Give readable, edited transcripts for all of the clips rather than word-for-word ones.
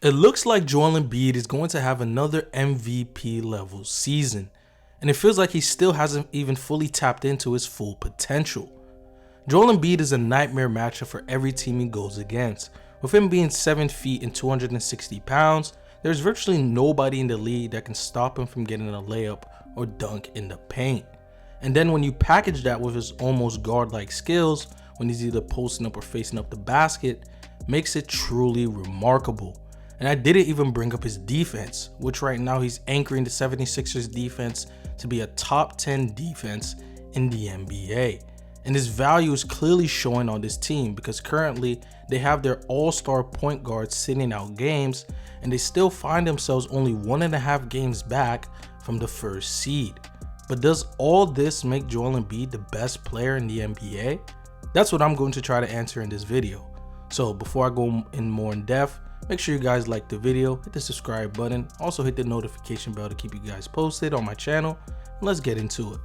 It looks like Joel Embiid is going to have another MVP level season, and it feels like he still hasn't even fully tapped into his full potential. Joel Embiid is a nightmare matchup for every team he goes against. With him being 7 feet and 260 pounds, there's virtually nobody in the league that can stop him from getting a layup or dunk in the paint. And then when you package that with his almost guard-like skills, when he's either posting up or facing up the basket, makes it truly remarkable. And I didn't even bring up his defense, which right now he's anchoring the 76ers defense to be a top 10 defense in the NBA. And his value is clearly showing on this team because currently they have their all-star point guard sitting out games and they still find themselves only 1.5 games back from the first seed. But does all this make Joel Embiid the best player in the NBA? That's what I'm going to try to answer in this video. So before I go in more in depth, make sure you guys like the video, hit the subscribe button, also hit the notification bell to keep you guys posted on my channel, and let's get into it.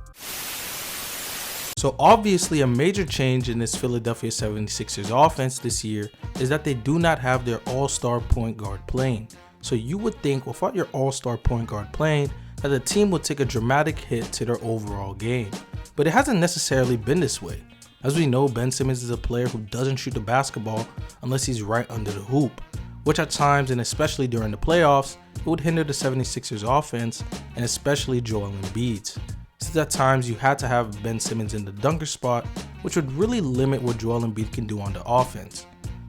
So obviously a major change in this Philadelphia 76ers offense this year is that they do not have their all-star point guard playing. So you would think without your all-star point guard playing that the team would take a dramatic hit to their overall game. But it hasn't necessarily been this way. As we know, Ben Simmons is a player who doesn't shoot the basketball unless he's right under the hoop, which at times, and especially during the playoffs, it would hinder the 76ers offense and especially Joel Embiid's. Since at times you had to have Ben Simmons in the dunker spot, which would really limit what Joel Embiid can do on the offense.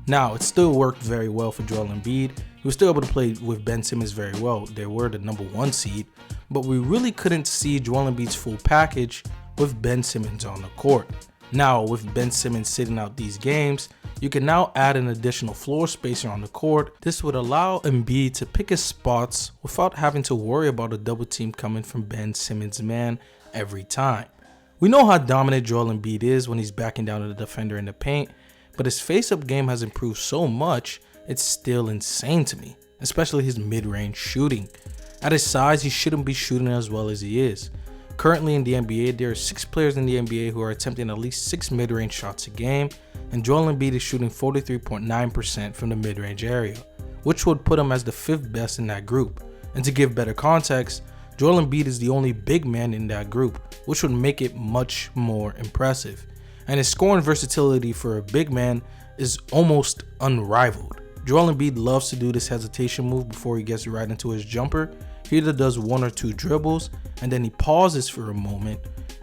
Now, it still worked very well for Joel Embiid. He was still able to play with Ben Simmons very well. They were the #1 seed, but we really couldn't see Joel Embiid's full package with Ben Simmons on the court. Now, with Ben Simmons sitting out these games, you can now add an additional floor spacer on the court. This would allow Embiid to pick his spots without having to worry about a double team coming from Ben Simmons' man every time. We know how dominant Joel Embiid is when he's backing down to the defender in the paint, but his face-up game has improved so much, it's still insane to me, especially his mid-range shooting. At his size, he shouldn't be shooting as well as he is. Currently in the NBA, there are 6 players in the NBA who are attempting at least 6 mid-range shots a game, and Joel Embiid is shooting 43.9% from the mid-range area, which would put him as the 5th best in that group. And to give better context, Joel Embiid is the only big man in that group, which would make it much more impressive. And his scoring versatility for a big man is almost unrivaled. Joel Embiid loves to do this hesitation move before he gets right into his jumper. He either does 1 or 2 dribbles and then he pauses for a moment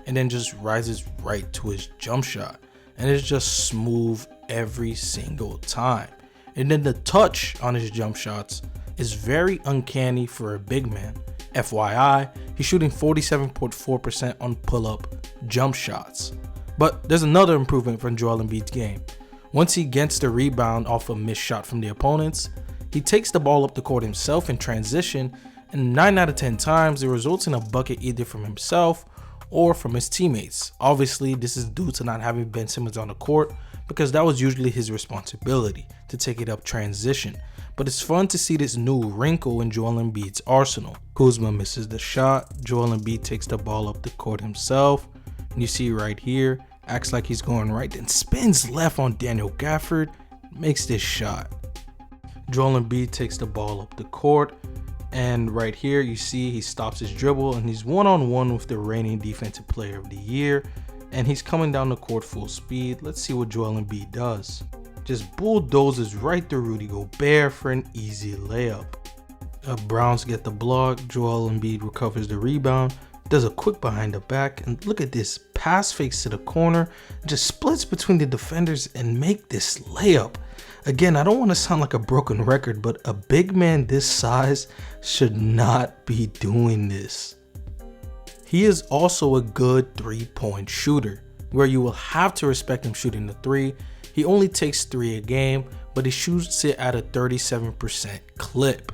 and then just rises right to his jump shot. And it's just smooth every single time. And then the touch on his jump shots is very uncanny for a big man. FYI, he's shooting 47.4% on pull-up jump shots. But there's another improvement from Joel Embiid's game. Once he gets the rebound off a missed shot from the opponents, he takes the ball up the court himself in transition, and 9 out of 10 times it results in a bucket either from himself or from his teammates. Obviously, this is due to not having Ben Simmons on the court because that was usually his responsibility to take it up transition. But it's fun to see this new wrinkle in Joel Embiid's arsenal. Kuzma misses the shot, Joel Embiid takes the ball up the court himself, and you see right here, acts like he's going right, then spins left on Daniel Gafford, makes this shot. Joel Embiid takes the ball up the court, and right here you see he stops his dribble and he's one-on-one with the reigning defensive player of the year, and he's coming down the court full speed. Let's see what Joel Embiid does. Just bulldozes right through Rudy Gobert for an easy layup. Browns get the block, Joel Embiid recovers the rebound, does a quick behind the back, and look at this, pass fakes to the corner, just splits between the defenders and make this layup. Again, I don't want to sound like a broken record, but a big man this size should not be doing this. He is also a good 3-point shooter, where you will have to respect him shooting the 3. He only takes 3 a game, but he shoots it at a 37% clip.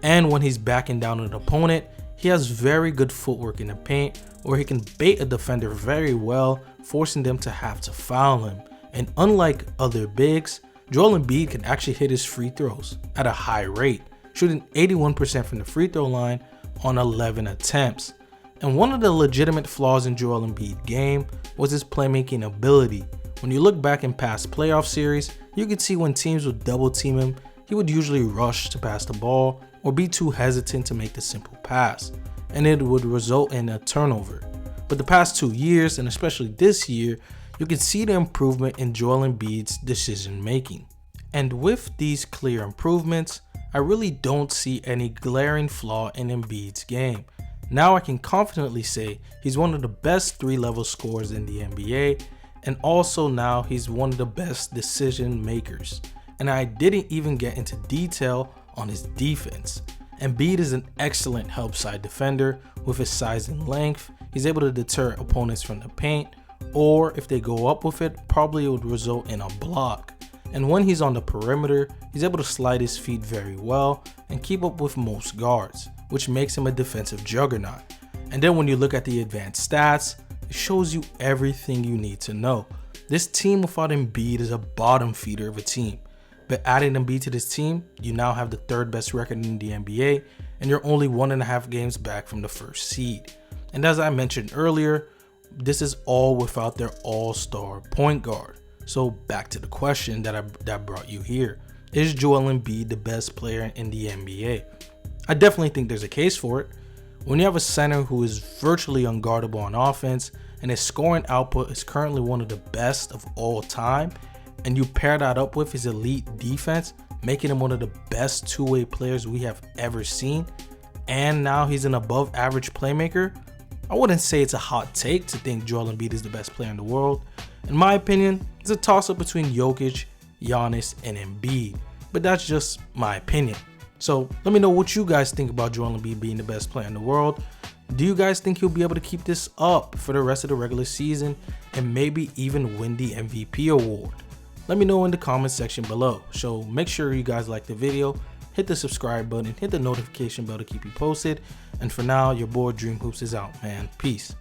And when he's backing down an opponent, he has very good footwork in the paint where he can bait a defender very well, forcing them to have to foul him. And unlike other bigs, Joel Embiid can actually hit his free throws at a high rate, shooting 81% from the free throw line on 11 attempts. And one of the legitimate flaws in Joel Embiid's game was his playmaking ability. When you look back in past playoff series, you can see when teams would double team him, he he would usually rush to pass the ball or be too hesitant to make the simple pass, and it would result in a turnover. But the past 2 years, and especially this year, you can see the improvement in Joel Embiid's decision making. And with these clear improvements, I really don't see any glaring flaw in Embiid's game. Now I can confidently say he's one of the best 3-level scorers in the NBA, and also now he's one of the best decision makers. And I didn't even get into detail on his defense. Embiid is an excellent help side defender. With his size and length, he's able to deter opponents from the paint, or if they go up with it, probably it would result in a block. And when he's on the perimeter, he's able to slide his feet very well and keep up with most guards, which makes him a defensive juggernaut. And then when you look at the advanced stats, it shows you everything you need to know. This team without Embiid is a bottom feeder of a team. But adding Embiid to this team, you now have the 3rd best record in the NBA, and you're only 1.5 games back from the 1st seed. And as I mentioned earlier, this is all without their all-star point guard. So back to the question that brought you here. Is Joel Embiid the best player in the NBA? I definitely think there's a case for it. When you have a center who is virtually unguardable on offense and his scoring output is currently one of the best of all time, and you pair that up with his elite defense, making him one of the best two-way players we have ever seen, and now he's an above average playmaker, I wouldn't say it's a hot take to think Joel Embiid is the best player in the world. In my opinion, it's a toss-up between Jokic, Giannis, and Embiid, but that's just my opinion. So let me know what you guys think about Joel Embiid being the best player in the world. Do you guys think he'll be able to keep this up for the rest of the regular season and maybe even win the MVP award? Let me know in the comment section below. So make sure you guys like the video, hit the subscribe button, hit the notification bell to keep you posted. And for now, your boy Dream Hoops is out, man. Peace.